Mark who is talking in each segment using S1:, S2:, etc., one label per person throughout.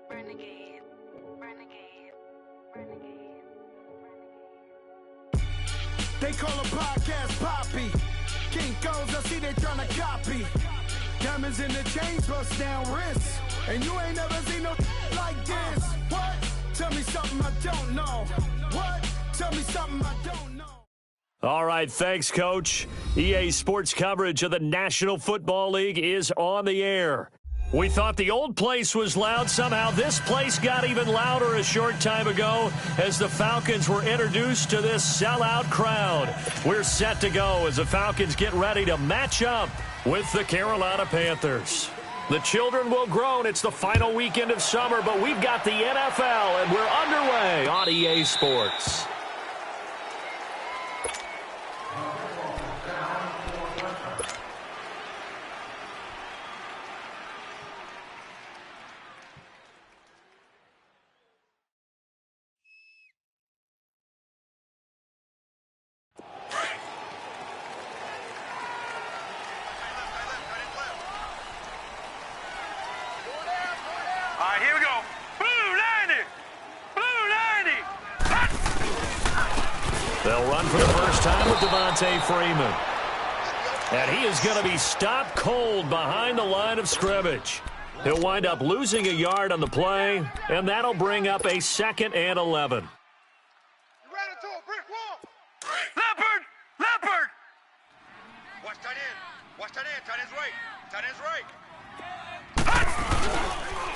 S1: Renegade, renegade, renegade, renegade.
S2: They call a podcast Poppy. Kinkos, I see they tryna copy. Diamonds in the chains, bust down wrists. And you ain't never seen no like this. What? Tell me something I don't know. What? Tell me something I don't know.
S3: All right, thanks, Coach. EA Sports coverage of the National Football League is on the air. We thought the old place was loud. Somehow this place got even louder a short time ago as the Falcons were introduced to this sellout crowd. We're set to go as the Falcons get ready to match up with the Carolina Panthers. The children will groan. It's the final weekend of summer, but we've got the NFL, and we're underway on EA Sports. They'll run for the first time with Devontae Freeman. And he is going to be stopped cold behind the line of scrimmage. He'll wind up losing a yard on the play, and that'll bring up a 2nd and 11.
S4: You ran into a brick wall. Leopard! Leopard! Watch tight end. Watch tight end. Tight end's right. Tight end's right.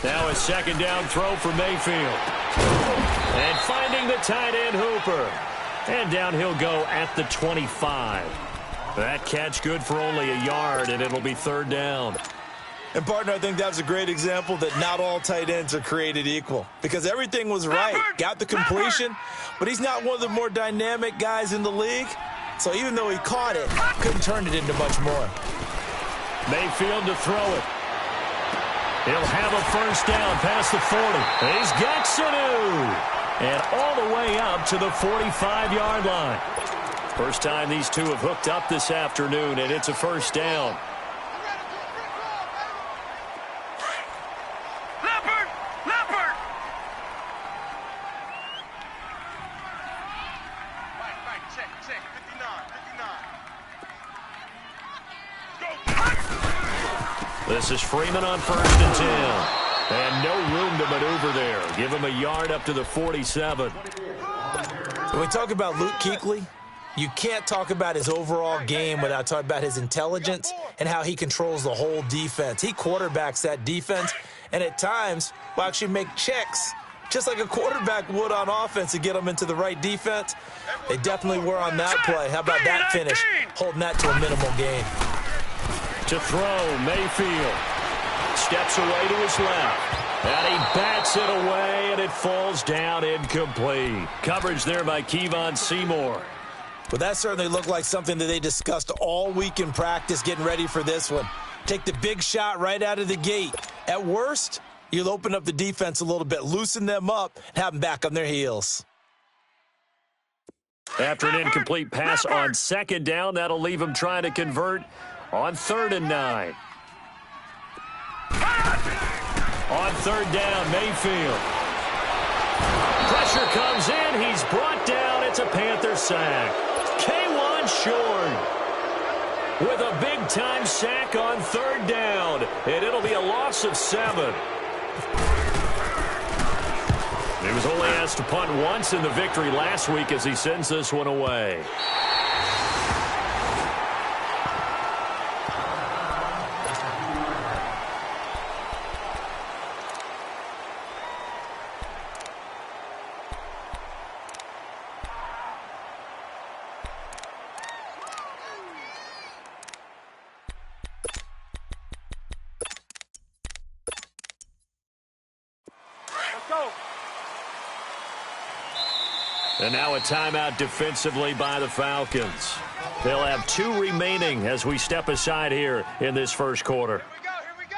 S3: Now a 2nd down throw for Mayfield. And finding the tight end Hooper. And down he'll go at the 25. That catch good for only a yard, and it'll be 3rd down.
S5: And, partner, I think that was a great example that not all tight ends are created equal. Because everything was right. Got the completion, but he's not one of the more dynamic guys in the league. So even though he caught it, couldn't turn it into much more.
S3: Mayfield to throw it. He'll have a 1st down past the 40. He's got Sanu. And all the way up to the 45-yard line. First time these two have hooked up this afternoon, and it's a 1st down.
S4: Leopard! Leopard! Right, check. 59.
S3: This is Freeman on 1st and 10. And no room to maneuver there. Give him a yard up to the 47.
S5: When we talk about Luke Kuechly, you can't talk about his overall game without talking about his intelligence and how he controls the whole defense. He quarterbacks that defense, and at times will actually make checks, just like a quarterback would on offense to get them into the right defense. They definitely were on that play. How about that finish? Holding that to a minimal gain.
S3: To throw, Mayfield. Steps away to his left. And he bats it away, and it falls down incomplete. Coverage there by Kevon Seymour.
S5: Well, that certainly looked like something that they discussed all week in practice getting ready for this one. Take the big shot right out of the gate. At worst, you'll open up the defense a little bit, loosen them up, and have them back on their heels.
S3: After an incomplete pass on 2nd down, that'll leave him trying to convert on 3rd and 9. On 3rd down, Mayfield. Pressure comes in. He's brought down. It's a Panther sack. K1 short with a big-time sack on 3rd down. And it'll be a loss of 7. He was only asked to punt once in the victory last week as he sends this one away. And now a timeout defensively by the Falcons. They'll have 2 remaining as we step aside here in this 1st quarter.
S4: Here we go.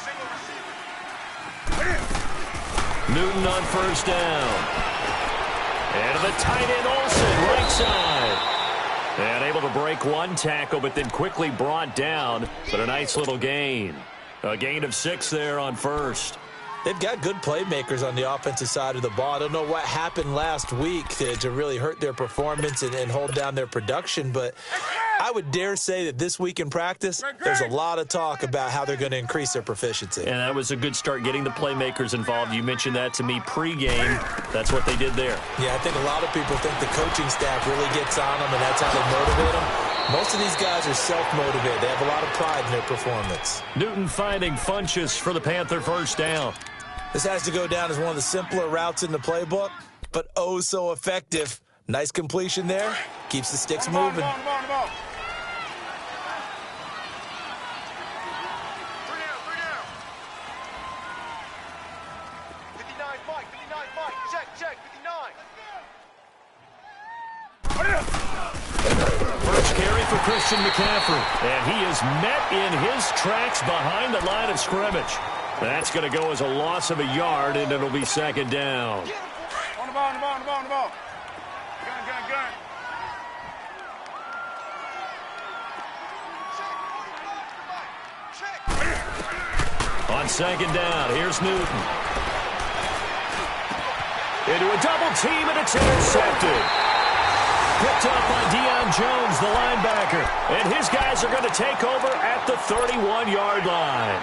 S4: Single receiver.
S3: Newton on first down. And to the tight end, Olsen, right side. And able to break one tackle, but then quickly brought down. But a nice little gain. A gain of 6 there on first.
S5: They've got good playmakers on the offensive side of the ball. I don't know what happened last week to really hurt their performance and hold down their production, but I would dare say that this week in practice, there's a lot of talk about how they're going to increase their proficiency.
S3: And that was a good start getting the playmakers involved. You mentioned that to me pregame. That's what they did there.
S5: Yeah, I think a lot of people think the coaching staff really gets on them, and that's how they motivate them. Most of these guys are self-motivated. They have a lot of pride in their performance.
S3: Newton finding Funchess for the Panther first down.
S5: This has to go down as one of the simpler routes in the playbook, but oh so effective. Nice completion there. Keeps the sticks moving.
S3: First carry for Christian McCaffrey, and he is met in his tracks behind the line of scrimmage. That's going to go as a loss of a yard, and it'll be second down.
S4: On the ball, on the ball, on the ball, on the ball. Gun.
S3: On second down, here's Newton. Into a double team, and it's intercepted. Picked up by Deion Jones, the linebacker. And his guys are going to take over at the 31-yard line.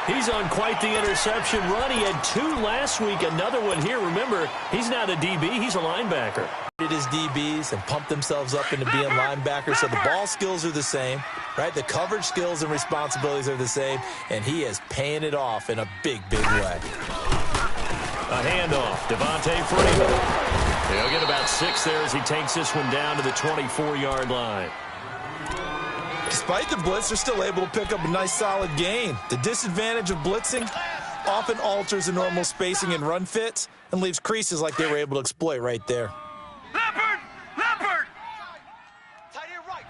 S3: He's on quite the interception run. He had 2 last week, another one here. Remember, he's not a DB, he's a linebacker.
S5: It is DBs and pump themselves up into being linebackers, so the ball skills are the same, right? The coverage skills and responsibilities are the same, and he is paying it off in a big, big way.
S3: A handoff, Devontae Freeman. He'll get about 6 there as he takes this one down to the 24-yard line.
S5: Despite the blitz, they're still able to pick up a nice, solid gain. The disadvantage of blitzing often alters the normal spacing and run fits and leaves creases like they were able to exploit right there.
S4: Leopard! Tight end right.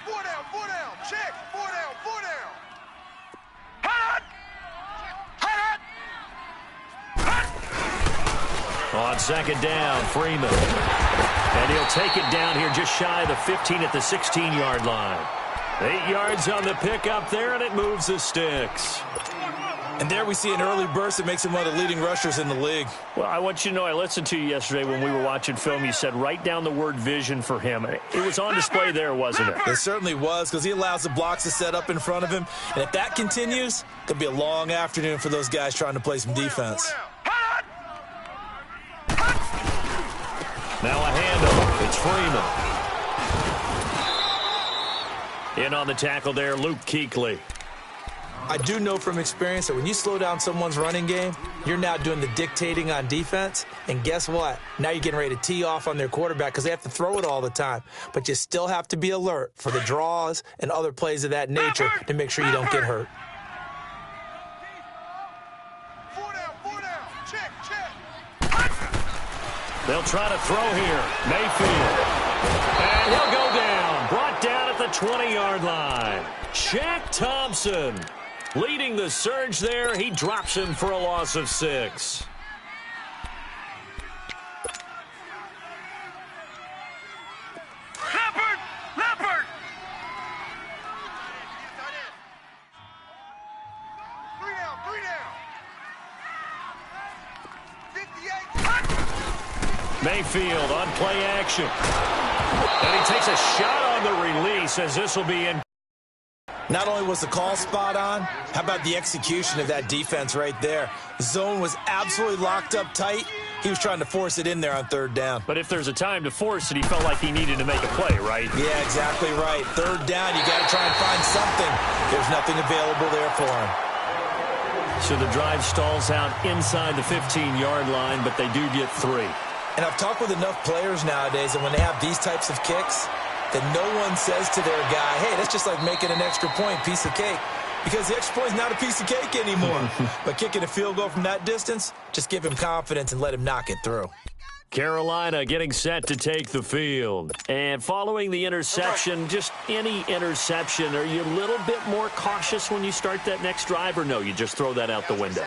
S4: 4 down. Check. 4 down.
S3: On second down, Freeman. And he'll take it down here just shy of the 15 at the 16-yard line. 8 yards on the pickup there, and it moves the sticks.
S5: And there we see an early burst that makes him one of the leading rushers in the league.
S3: Well, I want you to know, I listened to you yesterday when we were watching film. You said write down the word vision for him. It was on display there, wasn't it?
S5: It certainly was, because he allows the blocks to set up in front of him. And if that continues, it'll be a long afternoon for those guys trying to play some defense.
S3: Now a handoff. It's Freeman. In on the tackle there, Luke Kuechly.
S5: I do know from experience that when you slow down someone's running game, you're now doing the dictating on defense. And guess what? Now you're getting ready to tee off on their quarterback because they have to throw it all the time. But you still have to be alert for the draws and other plays of that nature to make sure you don't get hurt.
S4: 4 down. Check.
S3: They'll try to throw here. Mayfield. And he'll go down. Brought down at the 20-yard line. Shaq Thompson leading the surge there. He drops him for a loss of 6.
S4: Leopard! 3 down. 58.
S3: Mayfield on play action. And he takes a shot on the release as this will be in.
S5: Not only was the call spot on, how about the execution of that defense right there? The zone was absolutely locked up tight. He was trying to force it in there on 3rd down.
S3: But if there's a time to force it, he felt like he needed to make a play, right?
S5: Yeah, exactly right. 3rd down, you got to try and find something. There's nothing available there for him.
S3: So the drive stalls out inside the 15-yard line, but they do get 3.
S5: And I've talked with enough players nowadays that when they have these types of kicks, that no one says to their guy, hey, that's just like making an extra point, piece of cake. Because the extra point is not a piece of cake anymore. But kicking a field goal from that distance, just give him confidence and let him knock it through.
S3: Carolina getting set to take the field. And following the interception, just any interception, are you a little bit more cautious when you start that next drive, or no, you just throw that out the window?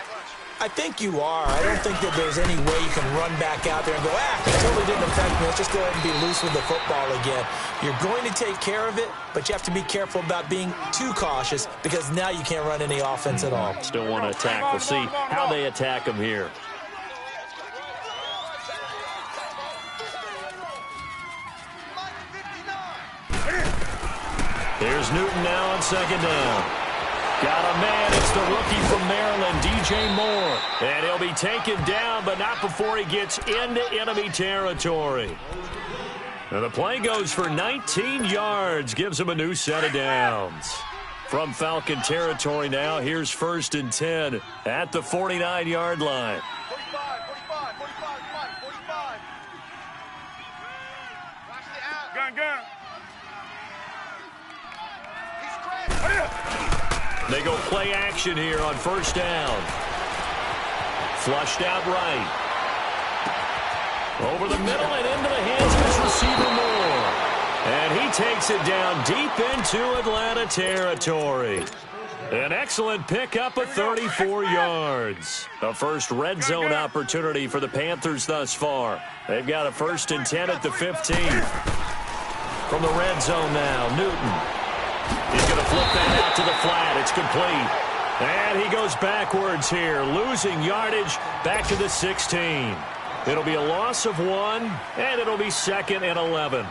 S5: I think you are. I don't think that there's any way you can run back out there and go, it totally didn't affect me. Let's just go ahead and be loose with the football again. You're going to take care of it, but you have to be careful about being too cautious because now you can't run any offense at all.
S3: Still want to attack. We'll see how they attack them here. Here's Newton now on second down. Got a man. It's the rookie from Maryland, DJ Moore. And he'll be taken down, but not before he gets into enemy territory. And the play goes for 19 yards, gives him a new set of downs. From Falcon territory now, here's 1st and 10 at the 49-yard line.
S4: 45. Watch the out. Gun.
S3: They go play action here on 1st down. Flushed out right. Over the middle and into the hands of his receiver Moore. And he takes it down deep into Atlanta territory. An excellent pickup of 34 yards. The first red zone opportunity for the Panthers thus far. They've got a 1st and 10 at the 15. From the red zone now, Newton. He's going to flip that out to the flat. It's complete. And he goes backwards here, losing yardage back to the 16. It'll be a loss of 1, and it'll be 2nd and 11.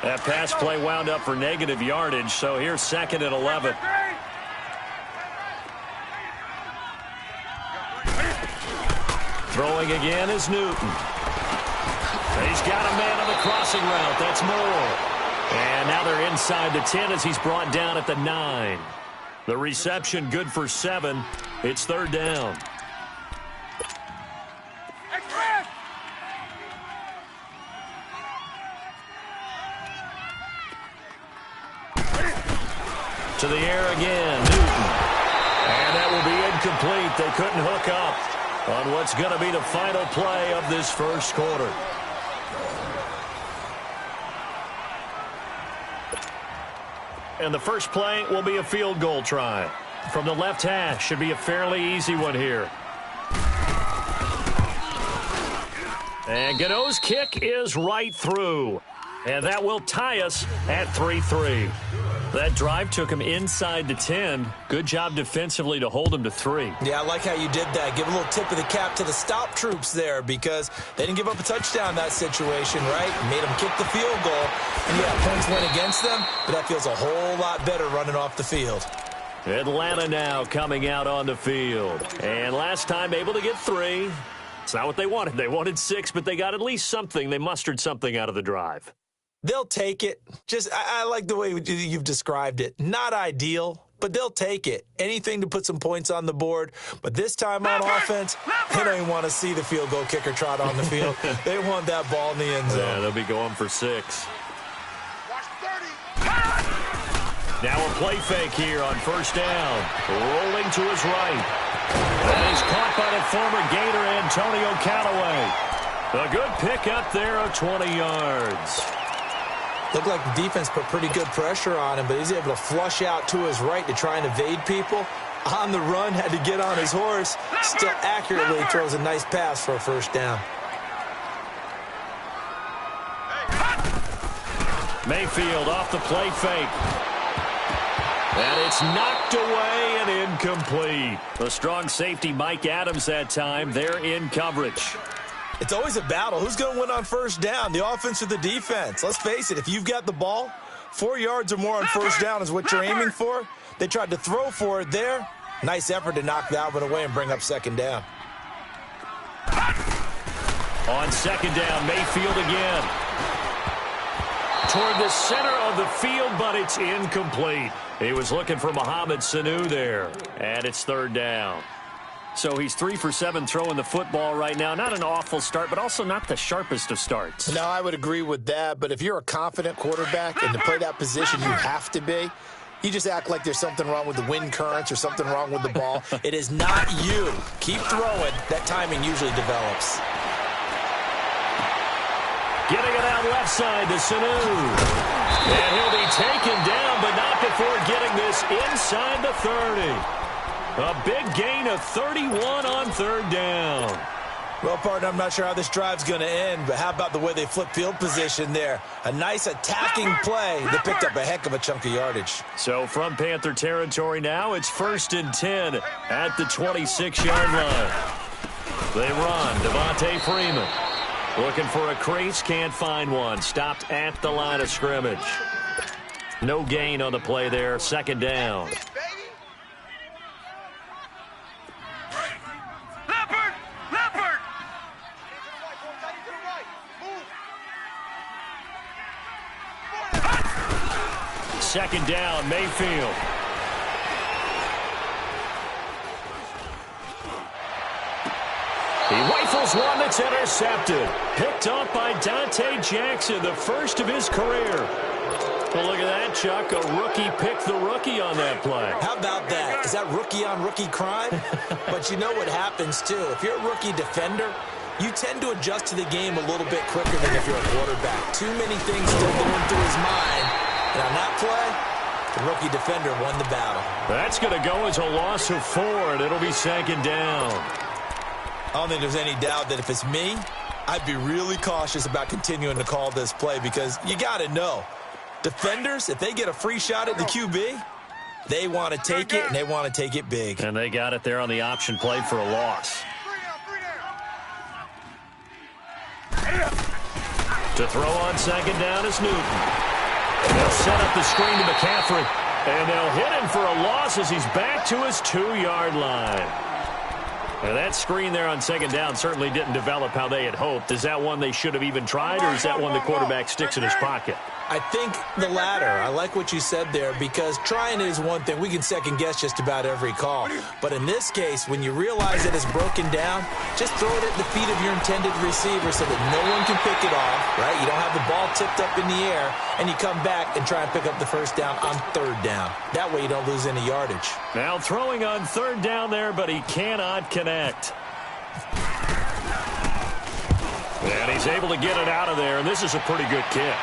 S3: That pass play wound up for negative yardage, so here's 2nd and 11. Throwing again is Newton. He's got a man on the crossing route. That's Moore. And now they're inside the 10 as he's brought down at the 9. The reception good for 7. It's 3rd down. To the air again, Newton. And that will be incomplete. They couldn't hook up on what's going to be the final play of this first quarter. And the first play will be a field goal try. From the left hash, should be a fairly easy one here. And Gano's kick is right through. And that will tie us at 3-3. That drive took him inside the 10. Good job defensively to hold him to 3.
S5: Yeah, I like how you did that. Give a little tip of the cap to the stop troops there because they didn't give up a touchdown in that situation, right? Made them kick the field goal. And yeah, points went against them, but that feels a whole lot better running off the field.
S3: Atlanta now coming out on the field. And last time able to get 3. It's not what they wanted. They wanted 6, but they got at least something. They mustered something out of the drive.
S5: They'll take it. I like the way you've described it. Not ideal, but they'll take it. Anything to put some points on the board. But this time on offense, they don't even want to see the field goal kicker trot on the field. They want that ball in the end zone.
S3: Yeah, they'll be going for 6. Now a play fake here on 1st down. Rolling to his right. And he's caught by the former Gator Antonio Callaway. A good pickup there of 20 yards.
S5: Looked like the defense put pretty good pressure on him, but he's able to flush out to his right to try and evade people. On the run, had to get on his horse. Still accurately throws a nice pass for a 1st down.
S3: Mayfield off the play fake. And it's knocked away and incomplete. The strong safety Mike Adams that time. They're in coverage.
S5: It's always a battle. Who's going to win on 1st down, the offense or the defense? Let's face it, if you've got the ball, 4 yards or more on 1st down is what you're aiming for. They tried to throw for it there. Nice effort to knock that one away and bring up 2nd down.
S3: On 2nd down, Mayfield again. Toward the center of the field, but it's incomplete. He was looking for Mohamed Sanu there, and it's 3rd down. So he's 3 for 7 throwing the football right now. Not an awful start, but also not the sharpest of starts.
S6: No, I would agree with that. But if you're a confident quarterback and to play that position, you have to be. You just act like there's something wrong with the wind currents or something wrong with the ball.
S5: It is not you. Keep throwing. That timing usually develops.
S3: Getting it out left side to Sanu. And he'll be taken down, but not before getting this inside the 30. A big gain of 31 on third down.
S5: Well, partner, I'm not sure how this drive's going to end, but how about the way they flip field position there? A nice attacking play that picked up a heck of a chunk of yardage.
S3: So from Panther territory now, it's 1st and 10 at the 26-yard line. They run. Devontae Freeman looking for a crease, can't find one. Stopped at the line of scrimmage. No gain on the play there, 2nd down. Second down, Mayfield. He rifles one that's intercepted. Picked up by Dante Jackson, the first of his career. Well, look at that, Chuck. A rookie picked the rookie on that play.
S5: How about that? Is that rookie-on-rookie crime? But you know what happens, too. If you're a rookie defender, you tend to adjust to the game a little bit quicker than if you're a quarterback. Too many things still going through his mind. And on that play, the rookie defender won the battle.
S3: That's going to go as a loss of 4, and it'll be 2nd down.
S5: I don't think there's any doubt that if it's me, I'd be really cautious about continuing to call this play because you got to know, defenders, if they get a free shot at the QB, they want to take it, and they want to take it big.
S3: And they got it there on the option play for a loss. To throw on 2nd down is Newton. They'll set up the screen to McCaffrey, and they'll hit him for a loss as he's back to his 2-yard line. And that screen there on 2nd down certainly didn't develop how they had hoped. Is that one they should have even tried, or is that one the quarterback sticks in his pocket?
S5: I think the latter. I like what you said there because trying is one thing. We can second-guess just about every call. But in this case, when you realize that it's broken down, just throw it at the feet of your intended receiver so that no one can pick it off, right? You don't have the ball tipped up in the air, and you come back and try and pick up the 1st down on 3rd down. That way you don't lose any yardage.
S3: Now throwing on 3rd down there, but he cannot connect. And he's able to get it out of there, and this is a pretty good kick.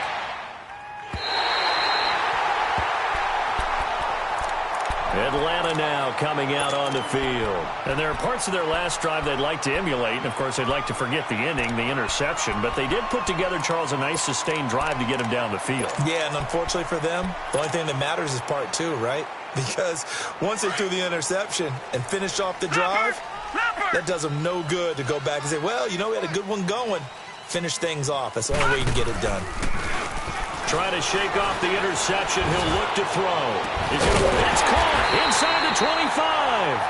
S3: Atlanta now coming out on the field. And there are parts of their last drive they'd like to emulate. And, of course, they'd like to forget the inning, the interception. But they did put together, Charles, a nice sustained drive to get him down the field.
S5: Yeah, and unfortunately for them, the only thing that matters is part 2, right? Because once they threw the interception and finished off the drive, that does them no good to go back and say, well, you know, we had a good one going. Finish things off. That's the only way you can get it done.
S3: Trying to shake off the interception. He'll look to throw. It's caught inside the 25.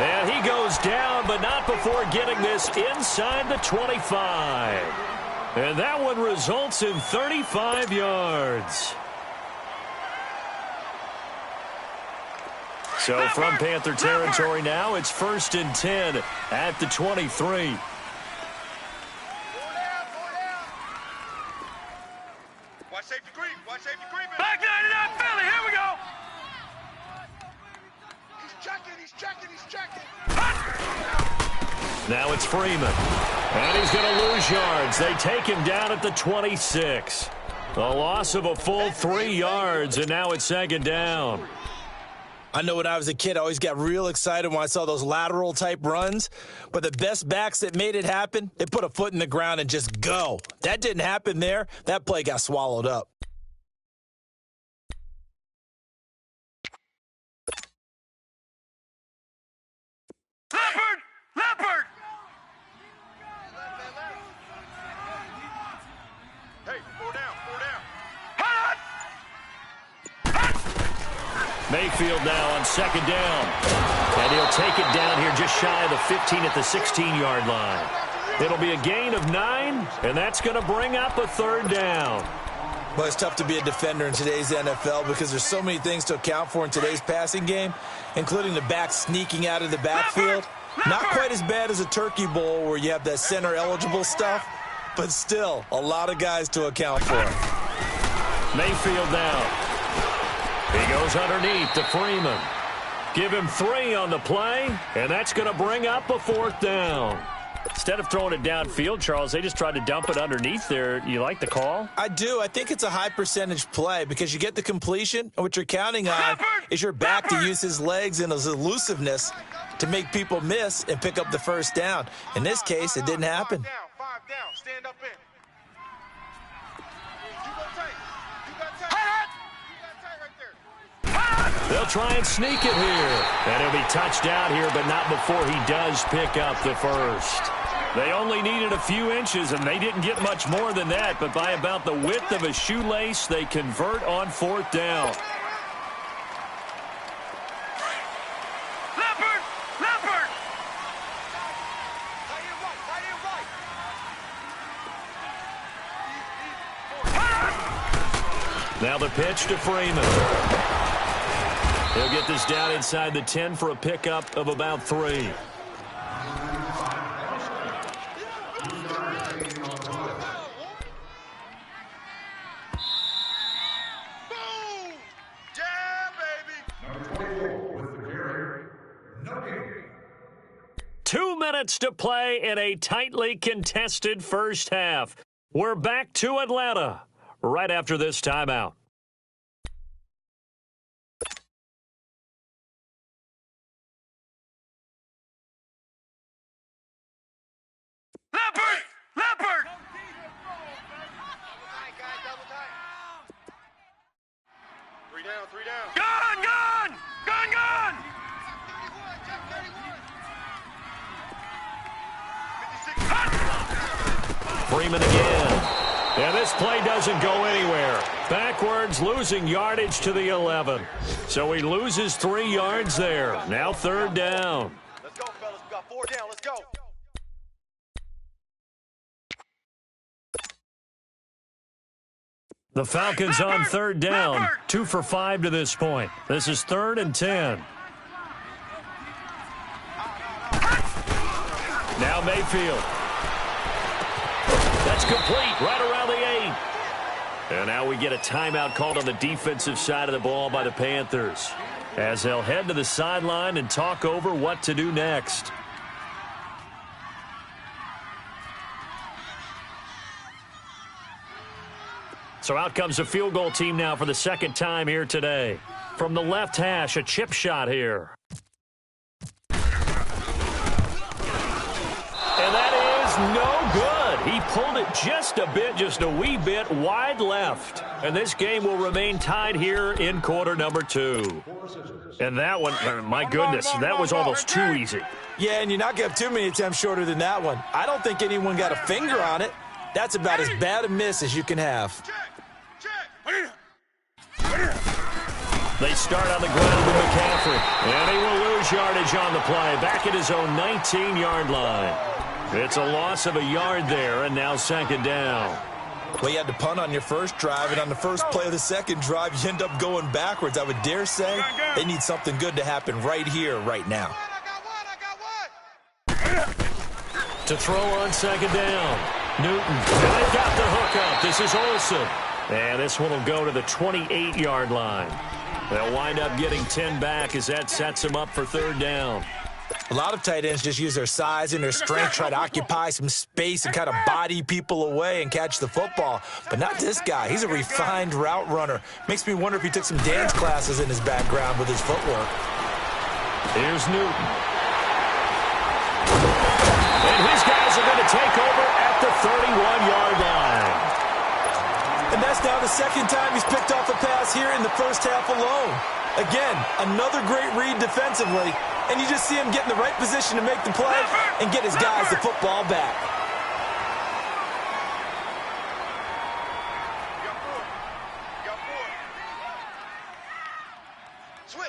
S3: And he goes down, but not before getting this inside the 25. And that one results in 35 yards. So from Panther territory now, it's 1st and 10 at the 23.
S4: Watch safety creep. Watch safety creep.
S2: Back 99 Philly. Here we go.
S4: He's checking.
S3: Now it's Freeman. And he's going to lose yards. They take him down at the 26. A loss of a full 3 yards, and now it's 2nd down.
S5: I know when I was a kid, I always got real excited when I saw those lateral-type runs. But the best backs that made it happen, they put a foot in the ground and just go. That didn't happen there. That play got swallowed up.
S4: Leopard! Hey, 4 down.
S3: Mayfield now on 2nd down. And he'll take it down here just shy of the 15 at the 16-yard line. It'll be a gain of 9, and that's going to bring up a 3rd down.
S5: Well, it's tough to be a defender in today's NFL because there's so many things to account for in today's passing game, including the back sneaking out of the backfield. Not quite as bad as a turkey bowl where you have that center-eligible stuff, but still a lot of guys to account for.
S3: Mayfield now. He goes underneath to Freeman. Give him 3 on the play, and that's going to bring up a 4th down. Instead of throwing it downfield, Charles, they just tried to dump it underneath there. You like the call?
S5: I do. I think it's a high percentage play because you get the completion, and what you're counting on is your back to use his legs and his elusiveness to make people miss and pick up the first down. In this case, it didn't happen.
S4: Five down. Stand up in. You go tight. You got tight. You got tight right there.
S3: They'll try and sneak it here. And he'll be touched out here, but not before he does pick up the first. They only needed a few inches, and they didn't get much more than that. But by about the width of a shoelace, they convert on fourth down.
S4: Leopard! Leopard!
S3: Now the pitch to Freeman. He'll get this down inside the 10 for a pickup of about 3.
S4: Boom! Yeah, baby!
S3: 2 minutes to play in a tightly contested first half. We're back to Atlanta right after this timeout.
S4: Leopard! Leopard! Three down. Gun! Gun! Gun! Gun! 56.
S3: Freeman again. And this play doesn't go anywhere. Backwards, losing yardage to the 11. So he loses 3 yards there. Now third down.
S4: Let's go, fellas. We got 4 down. Let's go.
S3: The Falcons on third down. 2 for 5 to this point. This is 3rd and 10. Now Mayfield. That's complete right around the 8. And now we get a timeout called on the defensive side of the ball by the Panthers, as they'll head to the sideline and talk over what to do next. So out comes a field goal team now for the second time here today. From the left hash, a chip shot here. And that is no good. He pulled it just a wee bit wide left. And this game will remain tied here in quarter number 2. And that one, my goodness, that was almost too easy.
S5: Yeah, and you're not going to have too many attempts shorter than that one. I don't think anyone got a finger on it. That's about as bad a miss as you can have.
S3: They start on the ground with McCaffrey, and he will lose yardage on the play, back at his own 19-yard line. It's a loss of a yard there, and now second down.
S5: Well, you had to punt on your first drive, and on the first play of the second drive, you end up going backwards. I would dare say they need something good to happen right here, right now.
S3: To throw on second down, Newton. And they've got the hook up. This is Olsen. And this one will go to the 28-yard line. They'll wind up getting 10 back as that sets them up for third down.
S5: A lot of tight ends just use their size and their strength, try to occupy some space and kind of body people away and catch the football. But not this guy. He's a refined route runner. Makes me wonder if he took some dance classes in his background with his footwork.
S3: Here's Newton. And his guys are going to take over at the 31-yard line.
S5: And that's now the second time he's picked off a pass here in the first half alone. Again, another great read defensively, and you just see him get in the right position to make the play and get his guys the football back.
S4: Switch.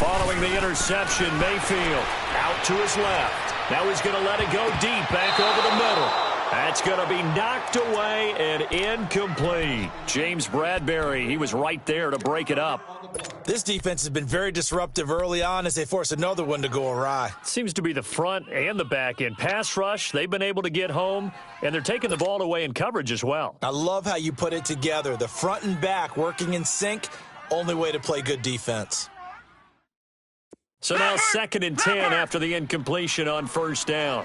S3: Following the interception, Mayfield out to his left. Now he's going to let it go deep, back over the middle. That's going to be knocked away and incomplete. James Bradbury, he was right there to break it up.
S5: This defense has been very disruptive early on as they force another one to go awry.
S3: Seems to be the front and the back end. Pass rush, they've been able to get home, and they're taking the ball away in coverage as well.
S5: I love how you put it together. The front and back working in sync, only way to play good defense.
S3: So now 2nd and 10 after the incompletion on first down.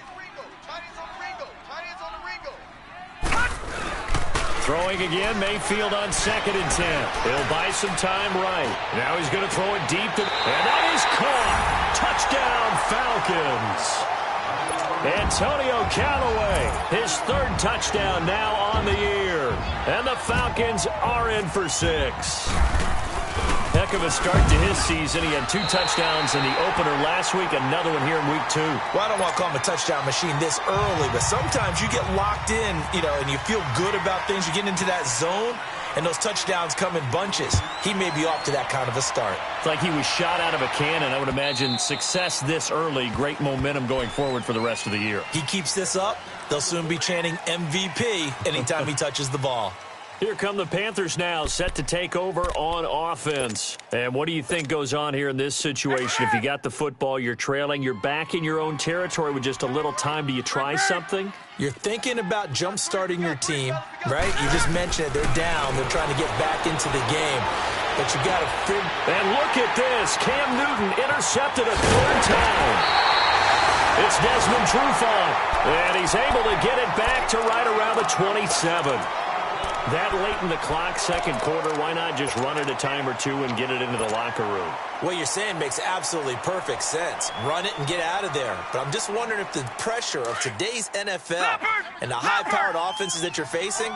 S3: Throwing again, Mayfield on 2nd and 10. He'll buy some time right. Now he's going to throw it deep, and that is caught. Touchdown, Falcons. Antonio Callaway, his 3rd touchdown now on the year. And the Falcons are in for 6. Heck of a start to his season. He had 2 touchdowns in the opener last week, another one here in week 2.
S5: Well, I don't want to call him a touchdown machine this early, but sometimes you get locked in, and you feel good about things. You get into that zone, and those touchdowns come in bunches. He may be off to that kind of a start.
S3: It's like he was shot out of a cannon. I would imagine success this early, great momentum going forward for the rest of the year.
S5: He keeps this up, they'll soon be chanting MVP anytime he touches the ball.
S3: Here come the Panthers now, set to take over on offense. And what do you think goes on here in this situation? If you got the football, you're trailing, you're back in your own territory with just a little time. Do you try something?
S5: You're thinking about jump-starting your team, right? You just mentioned it. They're down. They're trying to get back into the game. But you got to figure.
S3: And look at this. Cam Newton intercepted a 3rd time. It's Desmond Trufant. And he's able to get it back to right around the 27. That late in the clock, 2nd quarter, why not just run it a time or 2 and get it into the locker room?
S5: What you're saying makes absolutely perfect sense. Run it and get out of there. But I'm just wondering if the pressure of today's NFL and the high-powered offenses that you're facing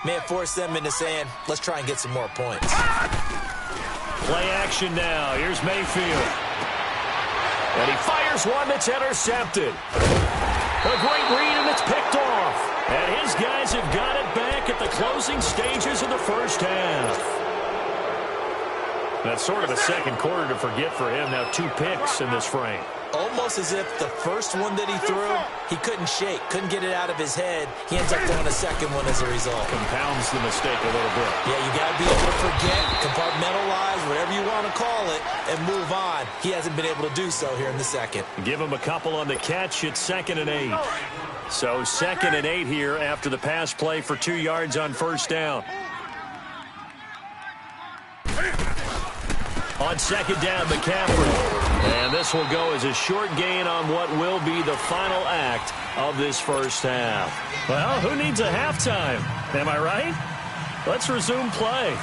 S5: may have forced them into saying, let's try and get some more points.
S3: Play action now. Here's Mayfield. And he fires one that's intercepted. A great read, and it's picked off. And his guys have got it back at the closing stages of the first half. That's sort of a 2nd quarter to forget for him. Now 2 picks in this frame.
S5: Almost as if the first one that he threw, he couldn't shake, couldn't get it out of his head. He ends up throwing a 2nd one as a result.
S3: Compounds the mistake a little bit.
S5: Yeah, you got to be able to forget, compartmentalize, whatever you want to call it, and move on. He hasn't been able to do so here in the 2nd.
S3: Give him a couple on the catch. It's 2nd and 8. So 2nd and 8 here after the pass play for 2 yards on first down. On 2nd down, McCaffrey. And this will go as a short gain on what will be the final act of this first half. Well, who needs a halftime? Am I right? Let's resume play.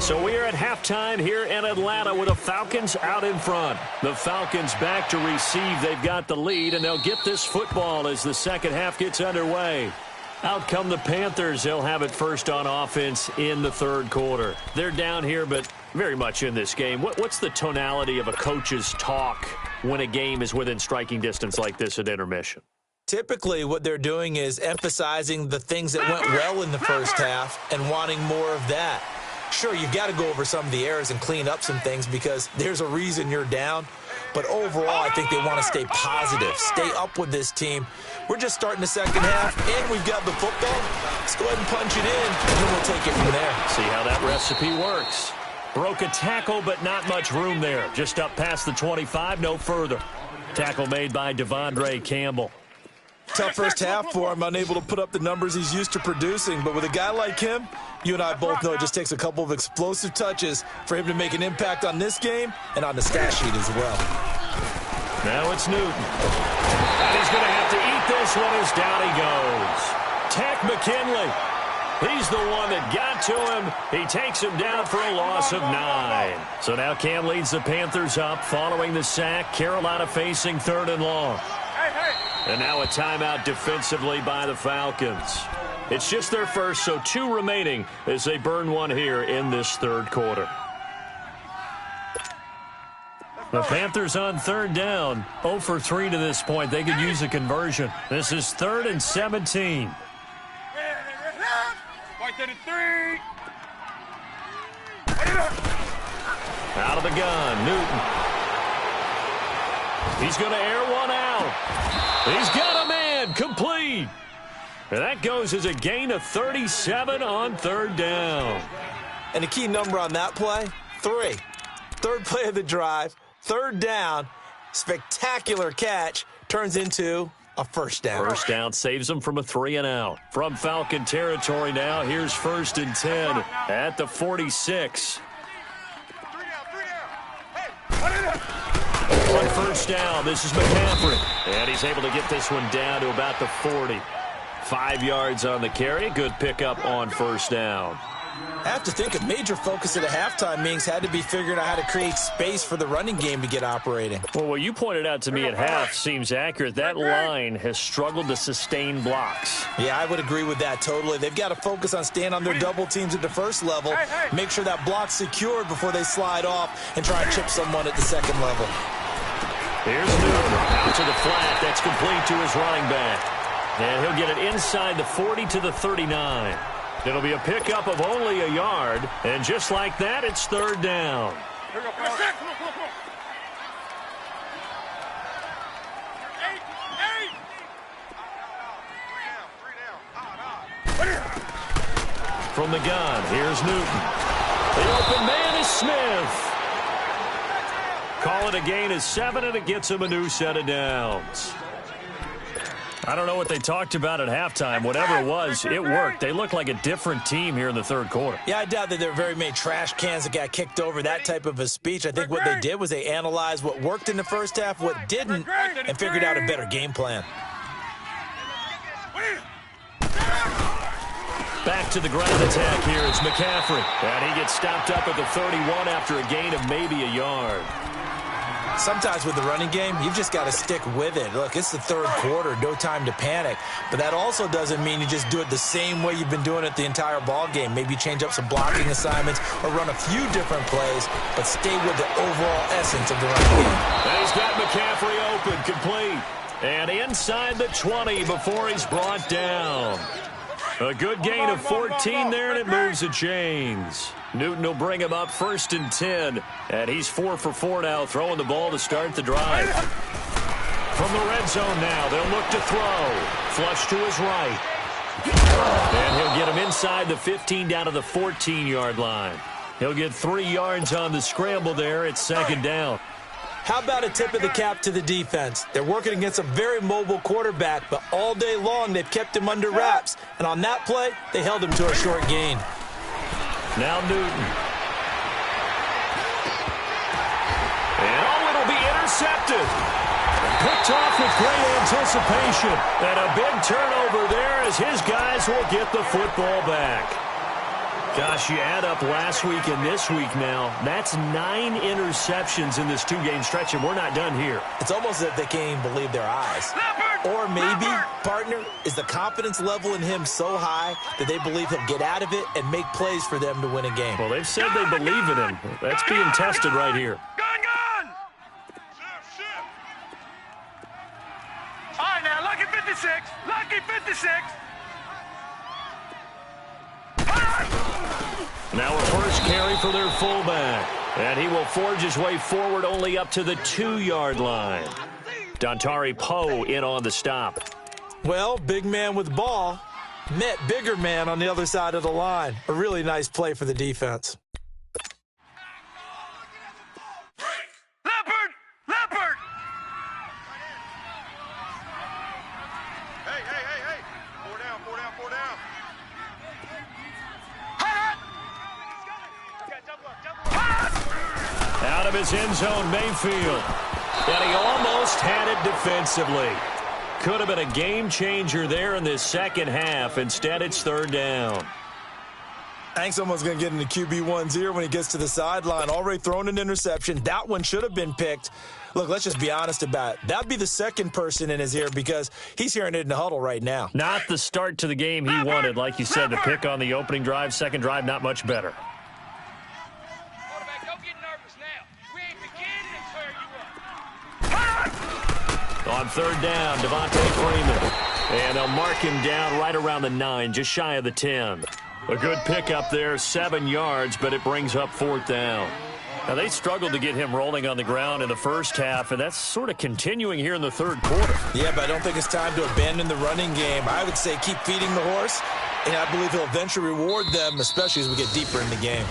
S3: So we are at halftime here in Atlanta with the Falcons out in front. The Falcons back to receive. They've got the lead, and they'll get this football as the 2nd half gets underway. Out come the Panthers. They'll have it first on offense in the 3rd quarter. They're down here, but very much in this game. What's the tonality of a coach's talk when a game is within striking distance like this at intermission?
S5: Typically, what they're doing is emphasizing the things that went well in the first half and wanting more of that. Sure, you've got to go over some of the errors and clean up some things because there's a reason you're down. But overall, I think they want to stay positive, stay up with this team. We're just starting the 2nd half, and we've got the football. Let's go ahead and punch it in, and then we'll take it from there.
S3: See how that recipe works. Broke a tackle, but not much room there. Just up past the 25, no further. Tackle made by Devondre Campbell.
S5: Tough first half for him, unable to put up the numbers he's used to producing. But with a guy like him, you and I both know it just takes a couple of explosive touches for him to make an impact on this game and on the stat sheet as well.
S3: Now it's Newton. And he's going to have to eat this one as down he goes. Takk McKinley. He's the one that got to him. He takes him down for a loss of 9. So now Cam leads the Panthers up following the sack. Carolina facing 3rd and long. And now a timeout defensively by the Falcons. It's just their first, so 2 remaining as they burn one here in this 3rd quarter. The Panthers on 3rd down, 0 for 3 to this point. They could use a conversion. This is 3rd and 17. Out of the gun, Newton. He's going to air one out. He's got a man, complete. And that goes as a gain of 37 on 3rd down.
S5: And a key number on that play, 3. 3rd play of the drive, 3rd down, spectacular catch, turns into a first down.
S3: First down saves them from a 3 and out. From Falcon territory now, here's 1st and 10 at the 46. first down. This is McCaffrey. And he's able to get this one down to about the 40. 5 yards on the carry. Good pickup on first down.
S5: I have to think a major focus at a halftime means had to be figuring out how to create space for the running game to get operating.
S3: Well, what you pointed out to me at half seems accurate. That line has struggled to sustain blocks.
S5: Yeah, I would agree with that totally. They've got to focus on staying on their double teams at the first level, make sure that block's secured before they slide off and try and chip someone at the second level.
S3: Here's Newton out to the flat. That's complete to his running back. And he'll get it inside the 40 to the 39. It'll be a pickup of only a yard, and just like that, it's third down. From the gun, here's Newton. The open man is Smith. Call it a gain of 7, and it gets him a new set of downs. I don't know what they talked about at halftime. Whatever it was, it worked. They look like a different team here in the third quarter.
S5: Yeah, I doubt that there were very many trash cans that got kicked over, that type of a speech. I think what they did was they analyzed what worked in the first half, what didn't, and figured out a better game plan.
S3: Back to the ground attack here. It's McCaffrey. And he gets stopped up at the 31 after a gain of maybe a yard.
S5: Sometimes with the running game, you've just got to stick with it. Look, it's the third quarter, no time to panic. But that also doesn't mean you just do it the same way you've been doing it the entire ball game. Maybe change up some blocking assignments or run a few different plays, but stay with the overall essence of the running game.
S3: And he's got McCaffrey open, complete. And inside the 20 before he's brought down. A good gain of 14 there, and it moves the chains. Newton will bring him up 1st and 10, and he's 4 for 4 now, throwing the ball to start the drive. From the red zone now, they'll look to throw. Flush to his right. And he'll get him inside the 15 down to the 14-yard line. He'll get 3 yards on the scramble there. It's second down.
S5: How about a tip of the cap to the defense? They're working against a very mobile quarterback, but all day long they've kept him under wraps. And on that play, they held him to a short gain.
S3: Now Newton. And it'll be intercepted. Picked off with great anticipation. And a big turnover there as his guys will get the football back. Gosh, you add up last week and this week now, that's 9 interceptions in this 2-game stretch, and we're not done here.
S5: It's almost as if they can't even believe their eyes. Or maybe, partner, is the confidence level in him so high that they believe he'll get out of it and make plays for them to win a game.
S3: Well, they've said they believe in him. That's being tested right here.
S4: Gun! Shift. All right, now, lucky 56. Lucky 56.
S3: Now a first carry for their fullback. And he will forge his way forward only up to the 2-yard line. Dontari Poe in on the stop.
S5: Well, big man with ball met bigger man on the other side of the line. A really nice play for the defense.
S4: Leopard! Hey. 4 down.
S3: Out of his end zone, Mayfield. And he almost had it defensively. Could have been a game changer there in this second half. Instead, it's third down.
S5: I think someone's going to get into QB1's ear when he gets to the sideline. Already thrown an interception. That one should have been picked. Look, let's just be honest about it. That'd be the second person in his ear because he's hearing it in the huddle right now.
S3: Not the start to the game he wanted. Like you said, the pick on the opening drive, second drive, not much better.
S4: Quarterback, don't get nervous now. We ain't beginning to tear you up.
S3: On third down, Devontae Freeman. And they'll mark him down right around the 9, just shy of the 10. A good pickup there, 7 yards, but it brings up fourth down. Now, they struggled to get him rolling on the ground in the first half, and that's sort of continuing here in the third quarter.
S5: Yeah, but I don't think it's time to abandon the running game. I would say keep feeding the horse, and I believe he'll eventually reward them, especially as we get deeper in the game.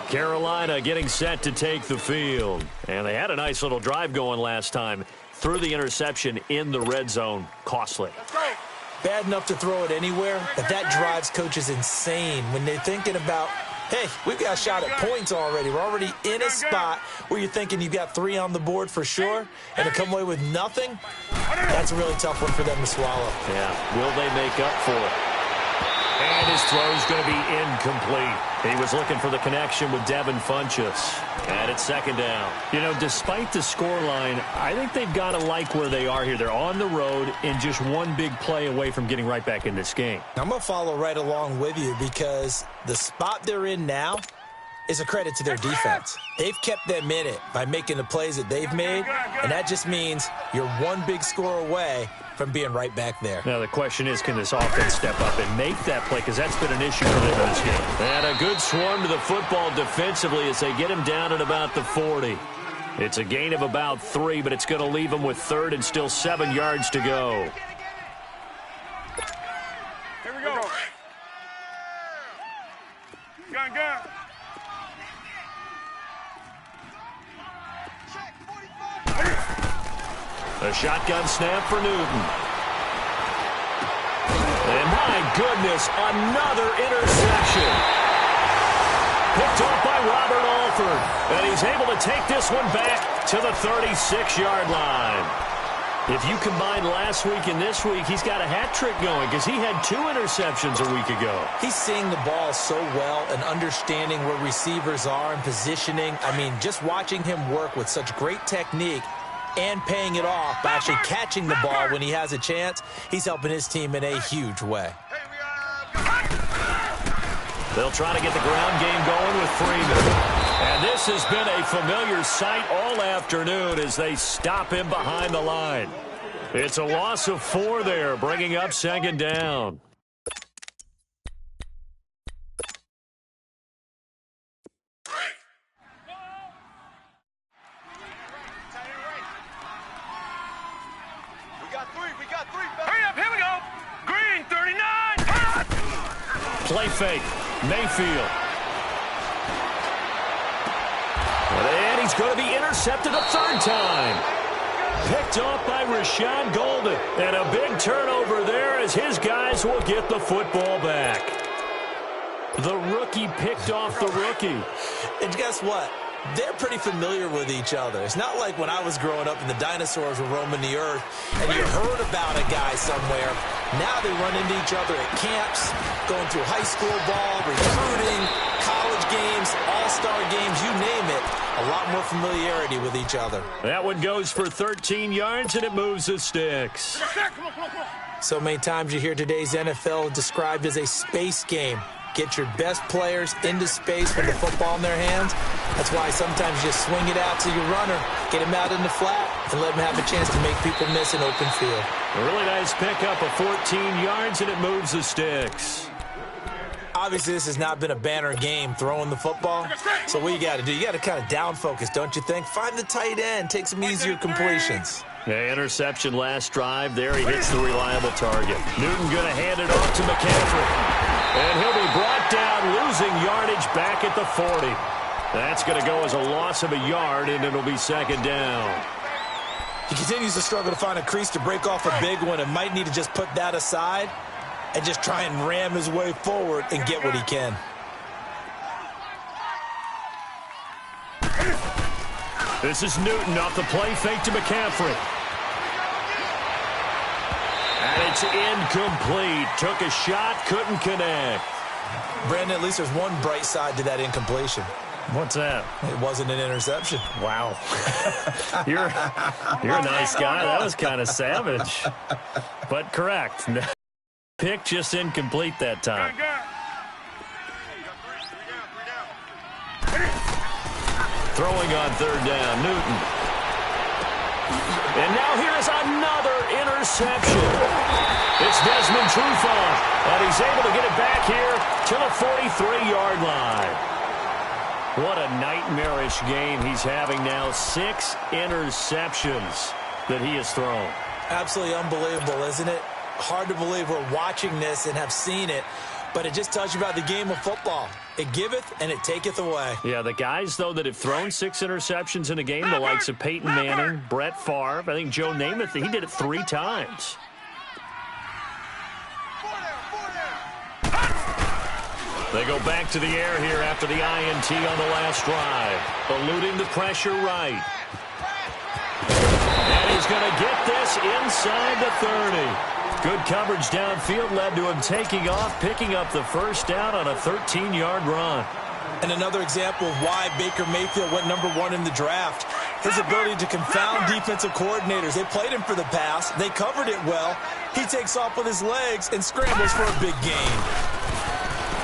S3: Carolina getting set to take the field. And they had a nice little drive going last time. Threw the interception in the red zone. Costly.
S5: Bad enough to throw it anywhere, but that drives coaches insane when they're thinking about Hey, we've got a shot at points already. We're already in a spot where you're thinking you got 3 on the board for sure, and to come away with nothing, that's a really tough one for them to swallow.
S3: Yeah, will they make up for it? And his throw's going to be incomplete. He was looking for the connection with Devin Funchess. And it's second down. You know, despite the scoreline, I think they've got to like where they are here. They're on the road and just one big play away from getting right back in this game.
S5: I'm going to follow right along with you because the spot they're in now is a credit to their defense. They've kept them in it by making the plays that they've made, and that just means you're one big score away from being right back there.
S3: Now the question is, can this offense step up and make that play? Because that's been an issue for them in this game. And a good swarm to the football defensively as they get him down at about the 40. It's a gain of about 3, but it's going to leave him with 3rd and still 7 yards to go.
S4: Here we go. Gun.
S3: A shotgun snap for Newton. And my goodness, another interception. Picked off by Robert Alford. And he's able to take this one back to the 36-yard line. If you combine last week and this week, he's got a hat trick going because he had 2 interceptions a week ago.
S5: He's seeing the ball so well and understanding where receivers are and positioning. I mean, just watching him work with such great technique and paying it off by actually catching the ball when he has a chance, he's helping his team in a huge way.
S3: They'll try to get the ground game going with Freeman. And this has been a familiar sight all afternoon as they stop him behind the line. It's a loss of 4 there, bringing up second down. Play fake. Mayfield. And he's going to be intercepted a 3rd time. Picked off by Rashad Golden. And a big turnover there as his guys will get the football back. The rookie picked off the rookie.
S5: And guess what? They're pretty familiar with each other. It's not like when I was growing up and the dinosaurs were roaming the earth and you heard about a guy somewhere. Now they run into each other at camps, going through high school ball, recruiting, college games, all-star games, you name it. A lot more familiarity with each other.
S3: That one goes for 13 yards and it moves the sticks.
S5: So many times you hear today's NFL described as a space game. Get your best players into space with the football in their hands. That's why sometimes you just swing it out to your runner, get him out in the flat, and let him have a chance to make people miss an open field.
S3: A really nice pickup of 14 yards, and it moves the sticks.
S5: Obviously, this has not been a banner game throwing the football. So what you got to do, you got to kind of down focus, don't you think? Find the tight end, take some easier completions.
S3: Yeah, interception last drive. There he hits the reliable target. Newton going to hand it off to McCaffrey. And he'll be brought down, losing yardage back at the 40. That's going to go as a loss of a yard, and it'll be second down.
S5: He continues to struggle to find a crease to break off a big one and might need to just put that aside and just try and ram his way forward and get what he can.
S3: This is Newton off the play fake to McCaffrey. And it's incomplete. Took a shot, couldn't connect.
S5: Brandon, at least there's one bright side to that incompletion.
S3: What's that?
S5: It wasn't an interception.
S3: Wow. You're a nice guy. That was kind of savage. But correct. Pick just incomplete that time. Throwing on 3rd down, Newton. And now here's another interception. It's Desmond Trufant, and he's able to get it back here to the 43-yard line. What a nightmarish game he's having now. 6 interceptions that he has thrown.
S5: Absolutely unbelievable, isn't it? Hard to believe we're watching this and have seen it, but it just tells you about the game of football. It giveth and it taketh away.
S3: Yeah, the guys, though, that have thrown 6 interceptions in a game, the likes of Peyton Manning, Brett Favre, I think Joe Namath, he did it 3 times. They go back to the air here after the INT on the last drive. Eluding the pressure right. And he's going to get this inside the 30. Good coverage downfield led to him taking off, picking up the first down on a 13-yard run.
S5: And another example of why Baker Mayfield went #1 in the draft. His ability to confound defensive coordinators. They played him for the pass. They covered it well. He takes off with his legs and scrambles for a big gain.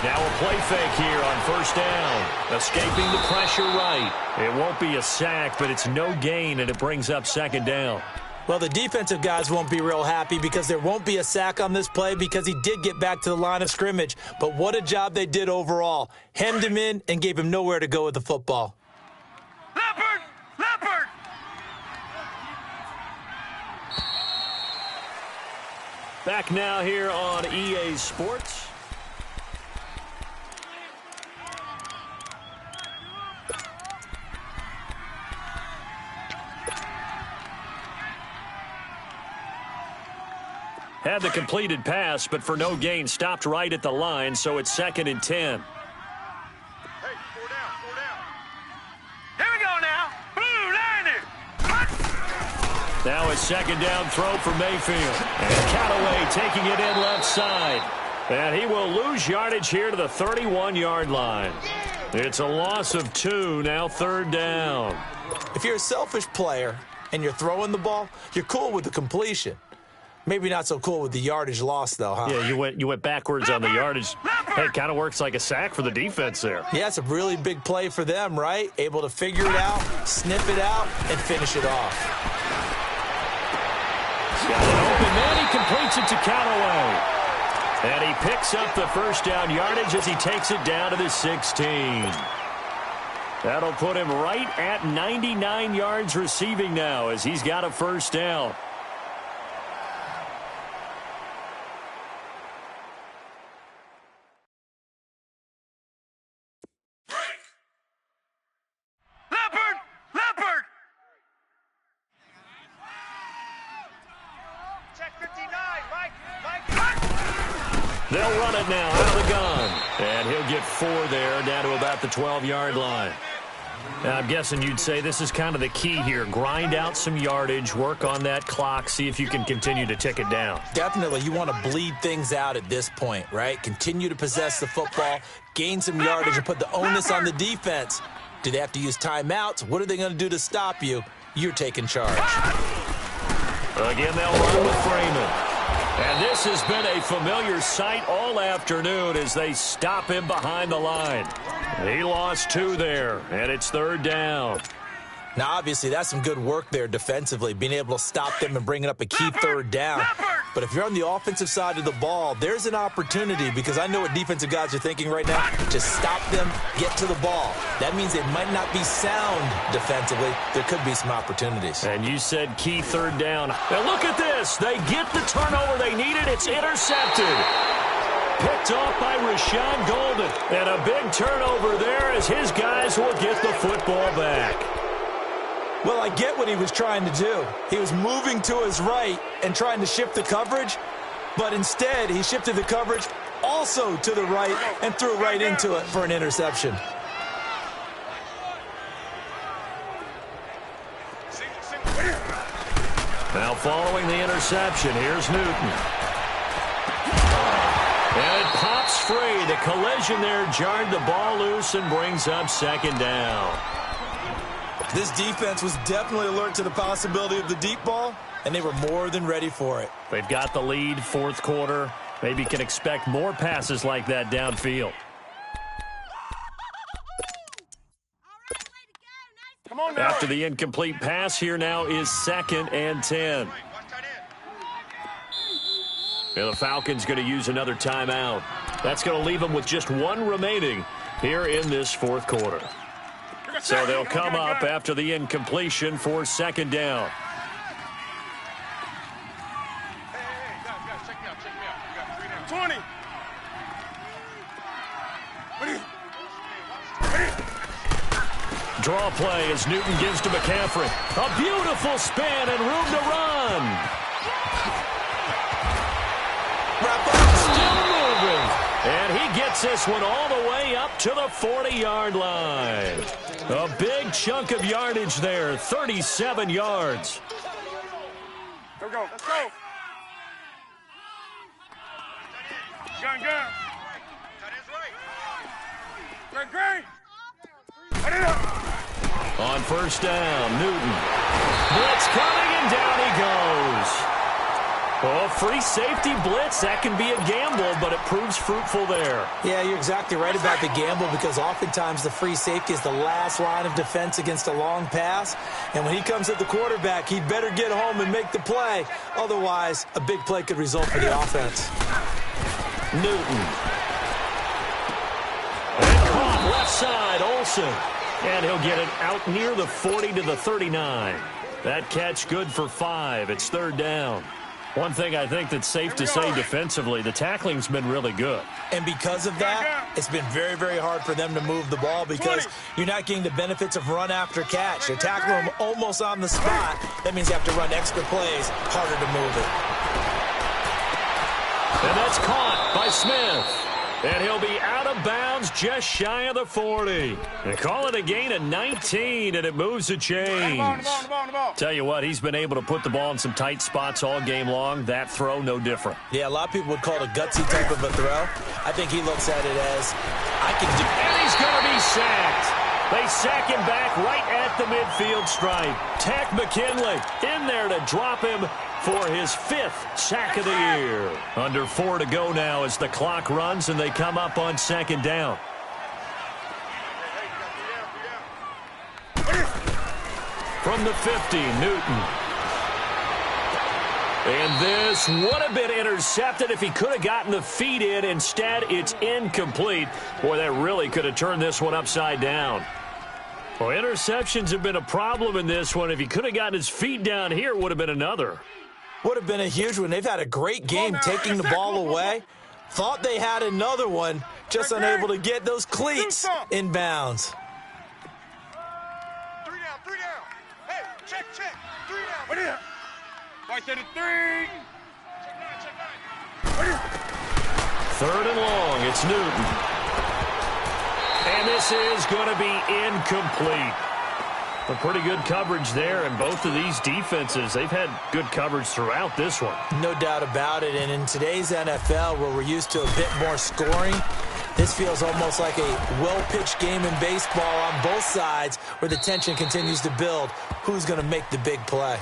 S3: Now a play fake here on first down. Escaping the pressure right. It won't be a sack, but it's no gain, and it brings up second down.
S5: Well, the defensive guys won't be real happy because there won't be a sack on this play because he did get back to the line of scrimmage. But what a job they did overall. Hemmed him in and gave him nowhere to go with the football.
S4: Leopard! Leopard!
S3: Back now here on EA Sports. Had the completed pass, but for no gain, stopped right at the line, so it's 2nd and 10.
S4: Hey, 4 down, 4 down. Here we go now. Blue Niner.
S3: Now a second down throw for Mayfield. And Callaway taking it in left side. And he will lose yardage here to the 31-yard line. It's a loss of 2, now 3rd down.
S5: If you're a selfish player and you're throwing the ball, you're cool with the completion. Maybe not so cool with the yardage loss, though, huh?
S3: Yeah, you went backwards on the yardage. Hey, it kind of works like a sack for the defense there.
S5: Yeah, it's a really big play for them, right? Able to figure it out, sniff it out, and finish it off.
S3: Got it open, then he completes it to Callaway. And he picks up the first down yardage as he takes it down to the 16. That'll put him right at 99 yards receiving now as he's got a first down.
S4: Leopard! Leopard! Check 59, Mike!
S3: They'll run it now out of the gun. And he'll get 4 there, down to about the 12-yard line. Now, I'm guessing you'd say this is kind of the key here. Grind out some yardage, work on that clock, see if you can continue to tick it down.
S5: Definitely, you want to bleed things out at this point, right? Continue to possess the football, gain some yardage, and put the onus on the defense. Do they have to use timeouts? What are they going to do to stop you? You're taking charge.
S3: Again, they'll run with Freeman. And this has been a familiar sight all afternoon as they stop him behind the line. He lost 2 there, and it's 3rd down.
S5: Now, obviously, that's some good work there defensively, being able to stop them and bringing up a key 3rd down. But if you're on the offensive side of the ball, there's an opportunity, because I know what defensive guys are thinking right now, to stop them, get to the ball. That means they might not be sound defensively. There could be some opportunities.
S3: And you said key 3rd down. And look at this. They get the turnover they needed. It's intercepted. Picked off by Rashawn Golden. And a big turnover there as his guys will get the football back.
S5: Well, I get what he was trying to do. He was moving to his right and trying to shift the coverage, but instead he shifted the coverage also to the right and threw right into it for an interception.
S3: Now following the interception, here's Newton. And it pops free. The collision there jarred the ball loose and brings up 2nd down.
S5: This defense was definitely alert to the possibility of the deep ball, and they were more than ready for it.
S3: They've got the lead, 4th quarter. Maybe can expect more passes like that downfield.
S4: Come on now.
S3: After the incomplete pass, here now is 2nd and 10. And the Falcons going to use another timeout. That's going to leave them with just 1 remaining here in this 4th quarter. So they'll come up after the incompletion for 2nd down.
S4: Hey, guys, check me out. You got 3 down. 20.
S3: Draw play as Newton gives to McCaffrey. A beautiful spin and room to run. Still moving. And he he gets this one all the way up to the 40-yard line. A big chunk of yardage there, 37 yards.
S4: Here we go. Let's go. Gun. That is right. Great.
S3: On first down, Newton. Blitz coming, and down he goes. Well, free safety blitz, that can be a gamble, but it proves fruitful there.
S5: Yeah, you're exactly right about the gamble because oftentimes the free safety is the last line of defense against a long pass. And when he comes at the quarterback, he better get home and make the play. Otherwise, a big play could result for the offense.
S3: Newton. And caught left side, Olsen. And he'll get it out near the 40 to the 39. That catch good for 5. It's third down. One thing I think that's safe to say defensively, the tackling's been really good.
S5: And because of that, it's been very, very hard for them to move the ball because you're not getting the benefits of run after catch. You're tackling them almost on the spot. That means you have to run extra plays, harder to move it.
S3: And that's caught by Smith. And he'll be out of bounds just shy of the 40. They call it a gain of 19, and it moves the chains.
S4: The ball.
S3: Tell you what, he's been able to put the ball in some tight spots all game long. That throw, no different.
S5: Yeah, a lot of people would call it a gutsy type of a throw. I think he looks at it as, I can do.
S3: And he's going to be sacked. They sack him back right at the midfield stripe. Tech McKinley in there to drop him for his 5th sack of the year. Under 4 to go now as the clock runs and they come up on second down. From the 50, Newton. And this would have been intercepted if he could have gotten the feet in. Instead, it's incomplete. Boy, that really could have turned this one upside down. Well, interceptions have been a problem in this one. If he could have gotten his feet down here, it would have been another.
S5: Would have been a huge one. They've had a great game taking the ball away. Thought they had another one, just unable to get those cleats in bounds.
S4: 3 down. Hey, check. 3 down. What is it? Right to the 3.
S3: Third and long, it's Newton. And this is going to be incomplete. A pretty good coverage there, and both of these defenses, they've had good coverage throughout this one.
S5: No doubt about it, and in today's NFL, where we're used to a bit more scoring, this feels almost like a well-pitched game in baseball on both sides where the tension continues to build. Who's going to make the big play?